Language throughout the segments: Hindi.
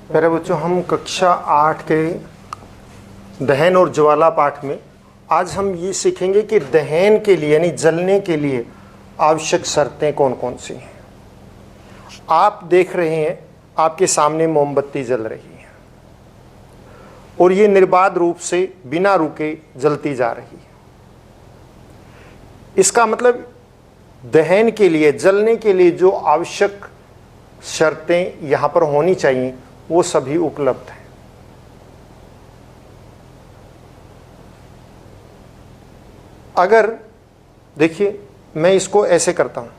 प्यारे बच्चों, हम कक्षा 8 के दहन और ज्वाला पाठ में आज हम ये सीखेंगे कि दहन के लिए यानी जलने के लिए आवश्यक शर्तें कौन कौन सी हैं। आप देख रहे हैं, आपके सामने मोमबत्ती जल रही है और ये निर्बाध रूप से बिना रुके जलती जा रही है। इसका मतलब दहन के लिए, जलने के लिए जो आवश्यक शर्तें यहाँ पर होनी चाहिए वो सभी उपलब्ध हैं। अगर देखिए, मैं इसको ऐसे करता हूं,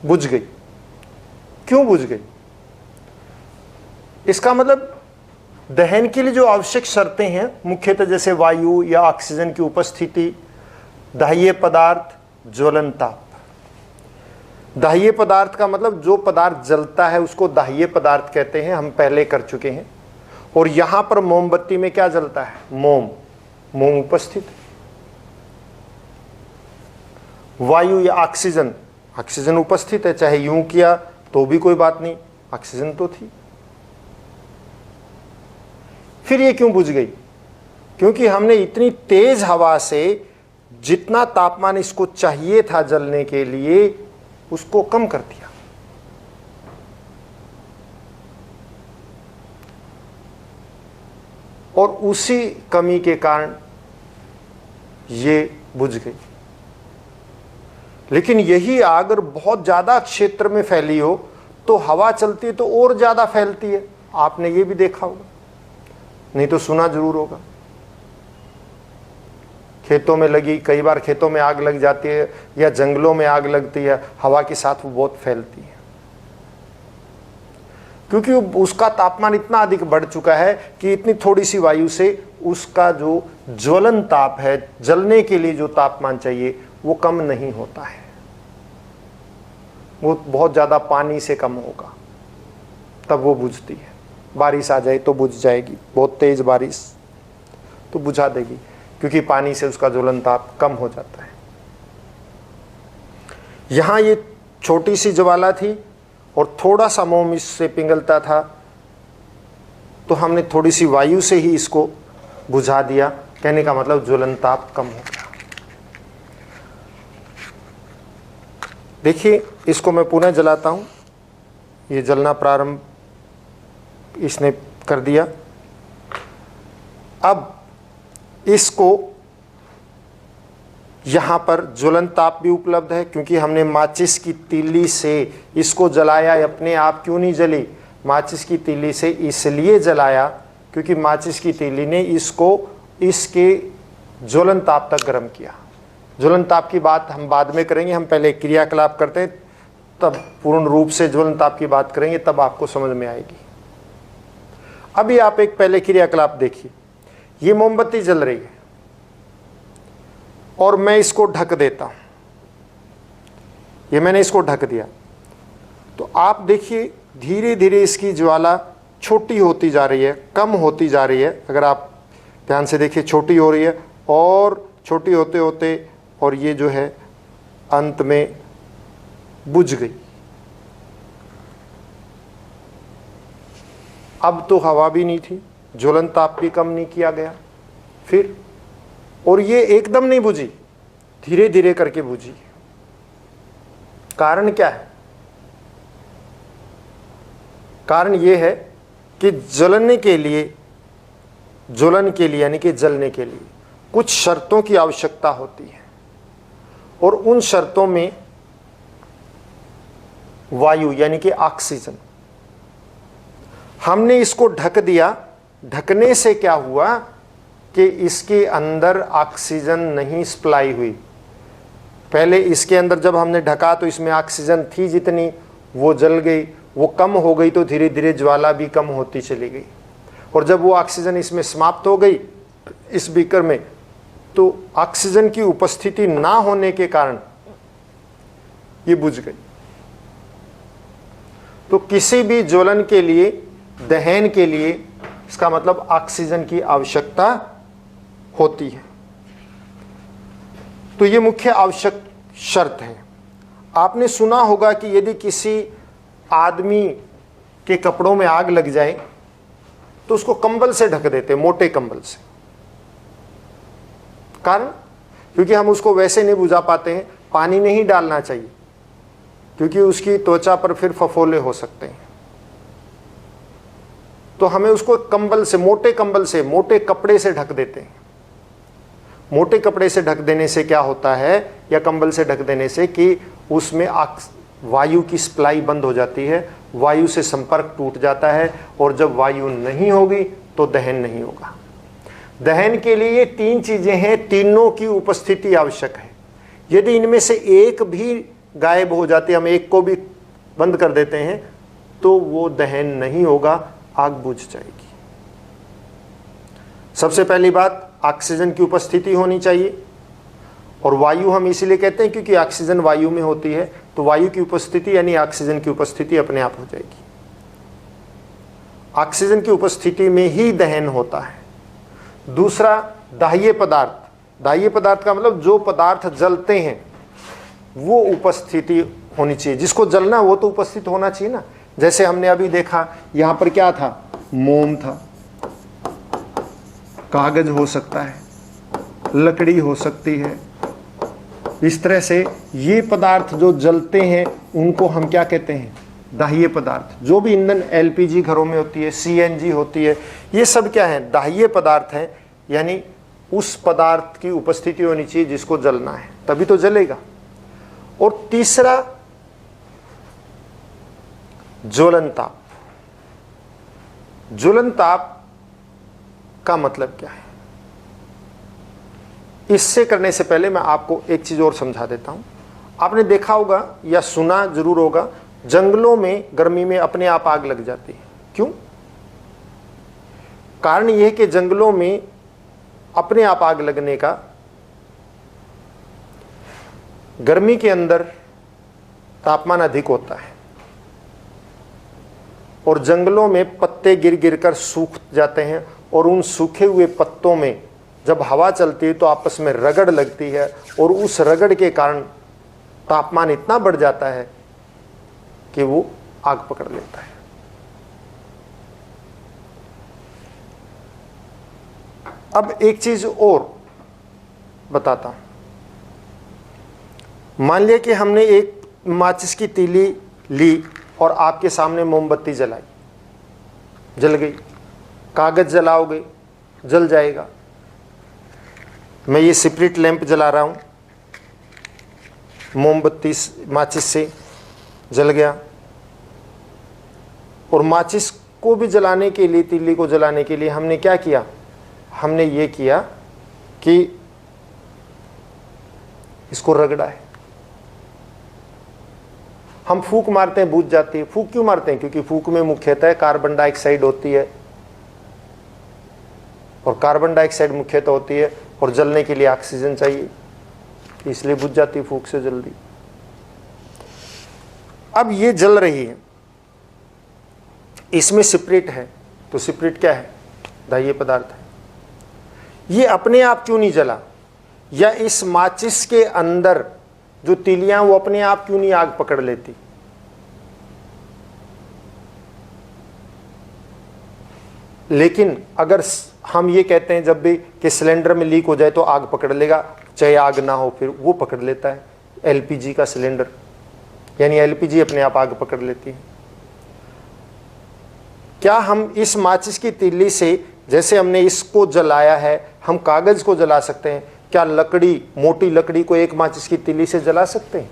बुझ गई। क्यों बुझ गई? इसका मतलब दहन के लिए जो आवश्यक शर्तें हैं मुख्यतः जैसे वायु या ऑक्सीजन की उपस्थिति, दाह्य पदार्थ, ज्वलन ताप। दाह्य पदार्थ का मतलब जो पदार्थ जलता है उसको दाह्य पदार्थ कहते हैं, हम पहले कर चुके हैं। और यहां पर मोमबत्ती में क्या जलता है? मोम उपस्थित। वायु या ऑक्सीजन उपस्थित है, चाहे यूं किया तो भी कोई बात नहीं, ऑक्सीजन तो थी। फिर ये क्यों बुझ गई? क्योंकि हमने इतनी तेज हवा से जितना तापमान इसको चाहिए था जलने के लिए उसको कम कर दिया। और उसी कमी के कारण ये बुझ गई। लेकिन यही आग अगर बहुत ज्यादा क्षेत्र में फैली हो तो हवा चलती है तो और ज्यादा फैलती है। आपने ये भी देखा होगा, नहीं तो सुना जरूर होगा। खेतों में लगी, कई बार खेतों में आग लग जाती है या जंगलों में आग लगती है, हवा के साथ वो बहुत फैलती है क्योंकि उसका तापमान इतना अधिक बढ़ चुका है कि इतनी थोड़ी सी वायु से उसका जो ज्वलन ताप है, जलने के लिए जो तापमान चाहिए वो कम नहीं होता है। वो बहुत ज्यादा पानी से कम होगा तब वो बुझती है। बारिश आ जाए तो बुझ जाएगी, बहुत तेज बारिश तो बुझा देगी क्योंकि पानी से उसका ज्वलन ताप कम हो जाता है। यहां ये छोटी सी ज्वाला थी और थोड़ा सा मोम इससे पिघलता था, तो हमने थोड़ी सी वायु से ही इसको बुझा दिया। कहने का मतलब ज्वलन ताप कम हो गया। देखिए, इसको मैं पुनः जलाता हूं। ये जलना प्रारंभ इसने कर दिया। अब इसको यहां पर ज्वलन ताप भी उपलब्ध है क्योंकि हमने माचिस की तीली से इसको जलाया। अपने आप क्यों नहीं जली? माचिस की तीली से इसलिए जलाया क्योंकि माचिस की तीली ने इसको इसके ज्वलन ताप तक गर्म किया। ज्वलन ताप की बात हम बाद में करेंगे, हम पहले क्रियाकलाप करते हैं, तब पूर्ण रूप से ज्वलन ताप की बात करेंगे, तब आपको समझ में आएगी। अभी आप एक पहले क्रियाकलाप देखिए। ये मोमबत्ती जल रही है और मैं इसको ढक देता हूं। ये मैंने इसको ढक दिया तो आप देखिए धीरे धीरे इसकी ज्वाला छोटी होती जा रही है, कम होती जा रही है। अगर आप ध्यान से देखिए, छोटी हो रही है और छोटी होते होते और ये जो है अंत में बुझ गई। अब तो हवा भी नहीं थी, ज्वलन ताप भी कम नहीं किया गया फिर, और ये एकदम नहीं बुझी, धीरे धीरे करके बुझी। कारण क्या है? कारण ये है कि ज्वलन के लिए यानी कि जलने के लिए कुछ शर्तों की आवश्यकता होती है और उन शर्तों में वायु यानी कि ऑक्सीजन। हमने इसको ढक दिया। ढकने से क्या हुआ कि इसके अंदर ऑक्सीजन नहीं सप्लाई हुई। पहले इसके अंदर जब हमने ढका तो इसमें ऑक्सीजन थी जितनी, वो जल गई, वो कम हो गई तो धीरे धीरे ज्वाला भी कम होती चली गई। और जब वो ऑक्सीजन इसमें समाप्त हो गई इस बीकर में, तो ऑक्सीजन की उपस्थिति ना होने के कारण ये बुझ गई। तो किसी भी ज्वलन के लिए, दहन के लिए, इसका मतलब ऑक्सीजन की आवश्यकता होती है। तो ये मुख्य आवश्यक शर्त है। आपने सुना होगा कि यदि किसी आदमी के कपड़ों में आग लग जाए तो उसको कंबल से ढक देते, मोटे कंबल से। कारण क्योंकि हम उसको वैसे नहीं बुझा पाते हैं, पानी नहीं डालना चाहिए क्योंकि उसकी त्वचा पर फिर फफोले हो सकते हैं। तो हमें उसको कंबल से, मोटे कंबल से, मोटे कपड़े से ढक देते हैं। मोटे कपड़े से ढक देने से क्या होता है, या कंबल से ढक देने से, कि उसमें वायु की सप्लाई बंद हो जाती है, वायु से संपर्क टूट जाता है, और जब वायु नहीं होगी तो दहन नहीं होगा। दहन के लिए 3 चीजें हैं, तीनों की उपस्थिति आवश्यक है। यदि इनमें से एक भी गायब हो जाती है, हम एक को भी बंद कर देते हैं, तो वो दहन नहीं होगा, आग बुझ जाएगी। सबसे पहली बात, ऑक्सीजन की उपस्थिति होनी चाहिए। और वायु हम इसीलिए कहते हैं क्योंकि ऑक्सीजन वायु में होती है, तो वायु की उपस्थिति यानी ऑक्सीजन की उपस्थिति अपने आप हो जाएगी। ऑक्सीजन की उपस्थिति में ही दहन होता है। दूसरा, दाह्य पदार्थ। दाह्य पदार्थ का मतलब जो पदार्थ जलते हैं वो उपस्थिति होनी चाहिए। जिसको जलना वो तो उपस्थित होना चाहिए ना। जैसे हमने अभी देखा, यहां पर क्या था, मोम था, कागज हो सकता है, लकड़ी हो सकती है। इस तरह से ये पदार्थ जो जलते हैं उनको हम क्या कहते हैं, दाह्य पदार्थ। जो भी ईंधन एलपीजी घरों में होती है, सीएनजी होती है, ये सब क्या है, दाह्य पदार्थ हैं। यानी उस पदार्थ की उपस्थिति होनी चाहिए जिसको जलना है, तभी तो जलेगा। और तीसरा, ज्वलन ताप। ज्वलन ताप का मतलब क्या है, इससे करने से पहले मैं आपको एक चीज और समझा देता हूं। आपने देखा होगा या सुना जरूर होगा, जंगलों में गर्मी में अपने आप आग लग जाती है। क्यों? कारण यह है कि जंगलों में अपने आप आग लगने का, गर्मी के अंदर तापमान अधिक होता है और जंगलों में पत्ते गिर गिर कर सूख जाते हैं, और उन सूखे हुए पत्तों में जब हवा चलती है तो आपस में रगड़ लगती है, और उस रगड़ के कारण तापमान इतना बढ़ जाता है कि वो आग पकड़ लेता है। अब एक चीज और बताता हूं। मान लिया कि हमने एक माचिस की तीली ली और आपके सामने मोमबत्ती जलाई, जल गई। कागज जलाओगे, जल जाएगा। मैं ये स्पिरिट लैंप जला रहा हूं, मोमबत्ती माचिस से जल गया। और माचिस को भी जलाने के लिए, तीली को जलाने के लिए हमने क्या किया, हमने ये किया कि इसको रगड़ा है। हम फूंक मारते हैं, बुझ जाती है। फूंक क्यों मारते हैं? क्योंकि फूंक में मुख्यतः कार्बन डाइऑक्साइड होती है, और कार्बन डाइऑक्साइड मुख्यतः होती है, और जलने के लिए ऑक्सीजन चाहिए, इसलिए बुझ जाती है फूंक से जल्दी। अब ये जल रही है, इसमें स्पिरिट है, तो स्पिरिट क्या है, दाह्य पदार्थ है। ये अपने आप क्यों नहीं जला, या इस माचिस के अंदर जो तीलियां वो अपने आप क्यों नहीं आग पकड़ लेती? लेकिन अगर हम ये कहते हैं जब भी कि सिलेंडर में लीक हो जाए तो आग पकड़ लेगा, चाहे आग ना हो फिर वो पकड़ लेता है। एलपीजी का सिलेंडर, यानी एलपीजी अपने आप आग पकड़ लेती है। क्या हम इस माचिस की तीली से, जैसे हमने इसको जलाया है, हम कागज को जला सकते हैं? क्या लकड़ी, मोटी लकड़ी को एक माचिस की तीली से जला सकते हैं?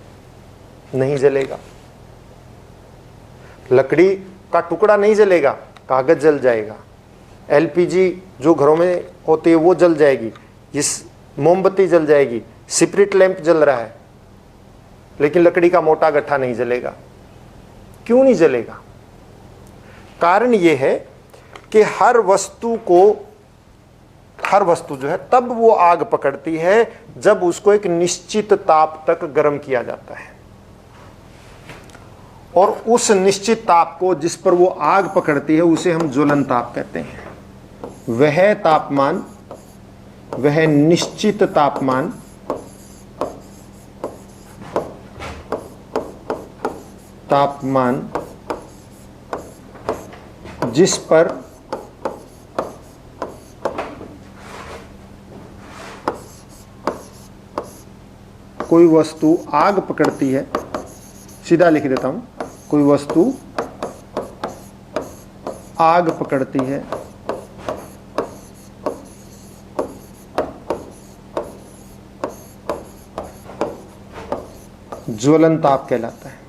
नहीं जलेगा। लकड़ी का टुकड़ा नहीं जलेगा, कागज जल जाएगा। एलपीजी जो घरों में होती है वो जल जाएगी, इस मोमबत्ती जल जाएगी, स्पिरिट लैंप जल रहा है, लेकिन लकड़ी का मोटा गट्ठा नहीं जलेगा। क्यों नहीं जलेगा? कारण यह है कि हर वस्तु जो है तब वो आग पकड़ती है जब उसको एक निश्चित ताप तक गर्म किया जाता है, और उस निश्चित ताप को जिस पर वो आग पकड़ती है उसे हम ज्वलन ताप कहते हैं। वह तापमान, वह निश्चित तापमान जिस पर कोई वस्तु आग पकड़ती है, सीधा लिख देता हूं, कोई वस्तु आग पकड़ती है ज्वलन ताप कहलाता है।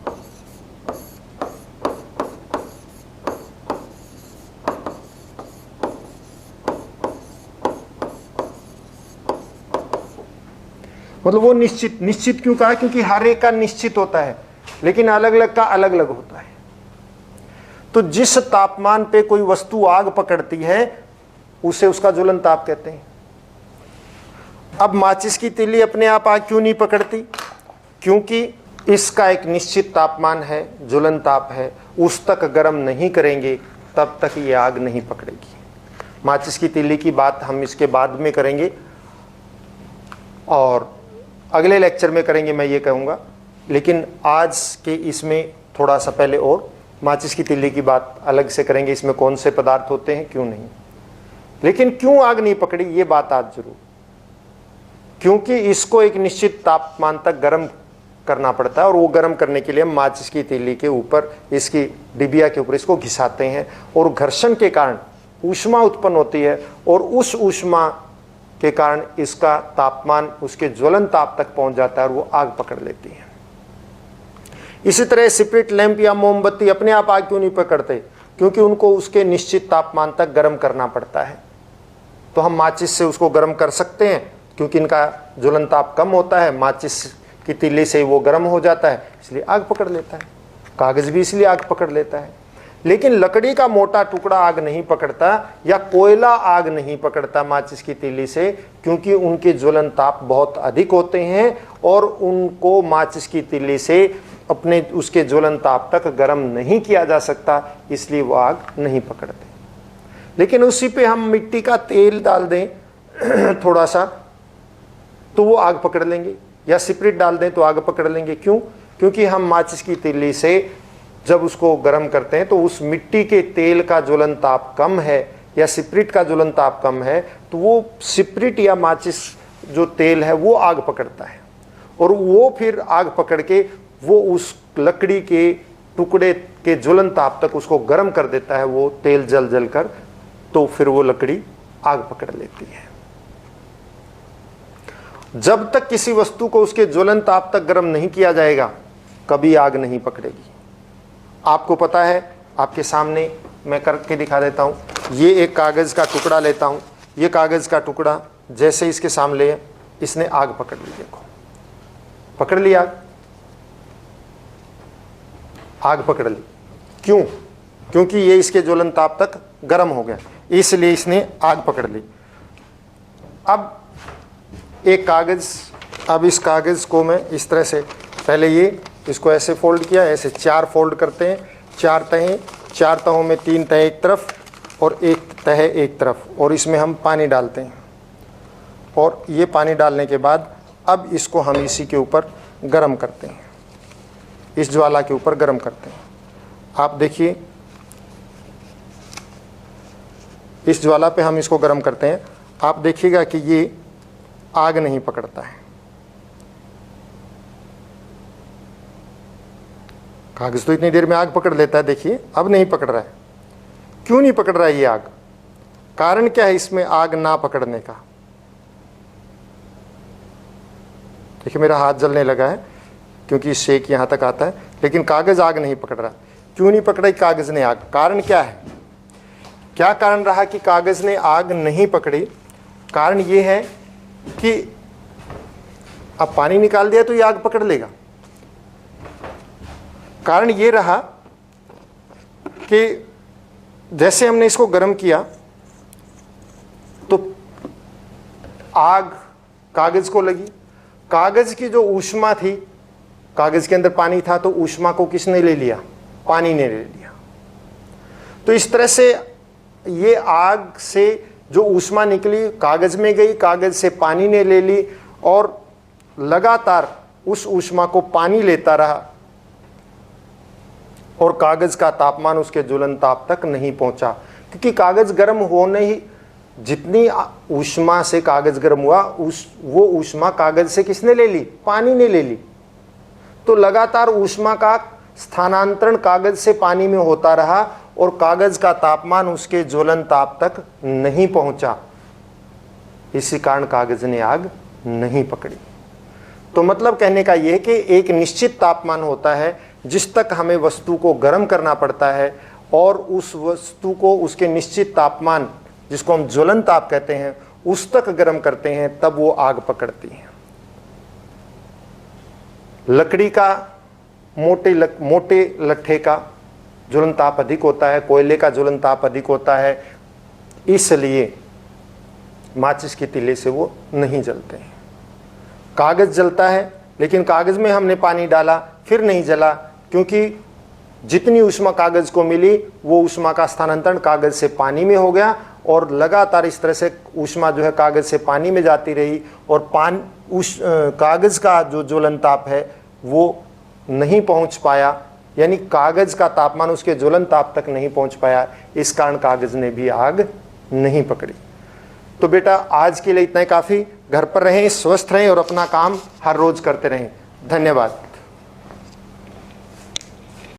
मतलब वो निश्चित क्यों कहा? क्योंकि हर एक का निश्चित होता है, लेकिन अलग अलग का अलग अलग होता है। तो जिस तापमान पे कोई वस्तु आग पकड़ती है उसे उसका ज्वलन ताप कहते हैं। अब माचिस की तीली अपने आप आग क्यों नहीं पकड़ती? क्योंकि इसका एक निश्चित तापमान है, ज्वलन ताप है, उस तक गर्म नहीं करेंगे तब तक ये आग नहीं पकड़ेगी। माचिस की तीली की बात हम इसके बाद में करेंगे और अगले लेक्चर में करेंगे, मैं ये कहूँगा। लेकिन आज के इसमें थोड़ा सा पहले और माचिस की तीली की बात अलग से करेंगे, इसमें कौन से पदार्थ होते हैं, क्यों नहीं। लेकिन क्यों आग नहीं पकड़ी ये बात आज जरूर, क्योंकि इसको एक निश्चित तापमान तक गर्म करना पड़ता है और वो गर्म करने के लिए हम माचिस की तीली के ऊपर, इसकी डिबिया के ऊपर इसको घिसाते हैं और घर्षण के कारण ऊष्मा उत्पन्न होती है और उस ऊष्मा के कारण इसका तापमान उसके ज्वलन ताप तक पहुंच जाता है और वो आग पकड़ लेती है। इसी तरह स्पिरिट लैंप या मोमबत्ती अपने आप आग क्यों नहीं पकड़ते? क्योंकि उनको उसके निश्चित तापमान तक गर्म करना पड़ता है। तो हम माचिस से उसको गर्म कर सकते हैं क्योंकि इनका ज्वलन ताप कम होता है, माचिस की तीली से वो गर्म हो जाता है, इसलिए आग पकड़ लेता है। कागज भी इसलिए आग पकड़ लेता है। लेकिन लकड़ी का मोटा टुकड़ा आग नहीं पकड़ता या कोयला आग नहीं पकड़ता माचिस की तीली से, क्योंकि उनके ज्वलन ताप बहुत अधिक होते हैं और उनको माचिस की तीली से अपने उसके ज्वलन ताप तक गर्म नहीं किया जा सकता, इसलिए वो आग नहीं पकड़ते। लेकिन उसी पे हम मिट्टी का तेल डाल दें थोड़ा सा तो वो आग पकड़ लेंगे, या स्पिरिट डाल दें तो आग पकड़ लेंगे। क्यों? क्योंकि हम माचिस की तीली से जब उसको गर्म करते हैं तो उस मिट्टी के तेल का ज्वलन ताप कम है या स्पिरिट का ज्वलन ताप कम है, तो वो स्पिरिट या माचिस जो तेल है वो आग पकड़ता है और वो फिर आग पकड़ के वो उस लकड़ी के टुकड़े के ज्वलन ताप तक उसको गर्म कर देता है, वो तेल जल जल कर, तो फिर वो लकड़ी आग पकड़ लेती है। जब तक किसी वस्तु को उसके ज्वलन ताप तक गर्म नहीं किया जाएगा कभी आग नहीं पकड़ेगी। आपको पता है, आपके सामने मैं करके दिखा देता हूं। ये एक कागज का टुकड़ा लेता हूं, ये कागज का टुकड़ा जैसे इसके सामने है, इसने आग पकड़ ली। देखो, पकड़ ली आग पकड़ ली। क्यों? क्योंकि ये इसके ज्वलन ताप तक गर्म हो गया, इसलिए इसने आग पकड़ ली। अब एक कागज, अब इस कागज को मैं इस तरह से, पहले ये इसको ऐसे फोल्ड किया, ऐसे 4 फोल्ड करते हैं, 4 तहें, 4 तहों में 3 तह एक तरफ और 1 तह एक तरफ, और इसमें हम पानी डालते हैं। और ये पानी डालने के बाद अब इसको हम इसी के ऊपर गर्म करते हैं, इस ज्वाला के ऊपर गर्म करते हैं। आप देखिए, इस ज्वाला पे हम इसको गर्म करते हैं, आप देखिएगा कि ये आग नहीं पकड़ता है। कागज तो इतनी देर में आग पकड़ लेता है, देखिए अब नहीं पकड़ रहा है। क्यों नहीं पकड़ रहा है ये आग? कारण क्या है इसमें आग ना पकड़ने का? देखिए मेरा हाथ जलने लगा है क्योंकि शेक यहाँ तक आता है, लेकिन कागज आग नहीं पकड़ रहा। क्यों नहीं पकड़ा कागज ने आग? कारण क्या है? क्या कारण रहा कि कागज ने आग नहीं पकड़ी? कारण ये है कि अब पानी निकाल दिया तो ये आग पकड़ लेगा। कारण ये रहा कि जैसे हमने इसको गर्म किया तो आग कागज को लगी। कागज की जो ऊष्मा थी, कागज के अंदर पानी था, तो ऊष्मा को किसने ले लिया? पानी ने ले लिया। तो इस तरह से ये आग से जो ऊष्मा निकली कागज में गई, कागज से पानी ने ले ली और लगातार उस ऊष्मा को पानी लेता रहा और कागज का तापमान उसके ज्वलन ताप तक नहीं पहुंचा, क्योंकि कागज गर्म जितनी ऊष्मा से कागज गर्म हुआ वो ऊष्मा कागज से किसने ले ली? पानी ने ले ली। तो लगातार ऊष्मा का स्थानांतरण कागज से पानी में होता रहा और कागज का तापमान उसके ज्वलन ताप तक नहीं पहुंचा। इसी कारण कागज ने आग नहीं पकड़ी। तो मतलब कहने का यह कि एक निश्चित तापमान होता है जिस तक हमें वस्तु को गर्म करना पड़ता है, और उस वस्तु को उसके निश्चित तापमान, जिसको हम ज्वलन ताप कहते हैं, उस तक गर्म करते हैं, तब वो आग पकड़ती है। लकड़ी का मोटे लट्ठे का ज्वलन ताप अधिक होता है, कोयले का ज्वलन ताप अधिक होता है, इसलिए माचिस की तीली से वो नहीं जलते हैं। कागज जलता है, लेकिन कागज में हमने पानी डाला फिर नहीं जला, क्योंकि जितनी ऊष्मा कागज को मिली वो ऊष्मा का स्थानांतरण कागज से पानी में हो गया, और लगातार इस तरह से ऊष्मा जो है कागज से पानी में जाती रही, और कागज का जो ज्वलन ताप है वो नहीं पहुंच पाया, यानी कागज का तापमान उसके ज्वलन ताप तक नहीं पहुंच पाया। इस कारण कागज ने भी आग नहीं पकड़ी। तो बेटा आज के लिए इतना ही काफ़ी। घर पर रहें, स्वस्थ रहें और अपना काम हर रोज करते रहें। धन्यवाद।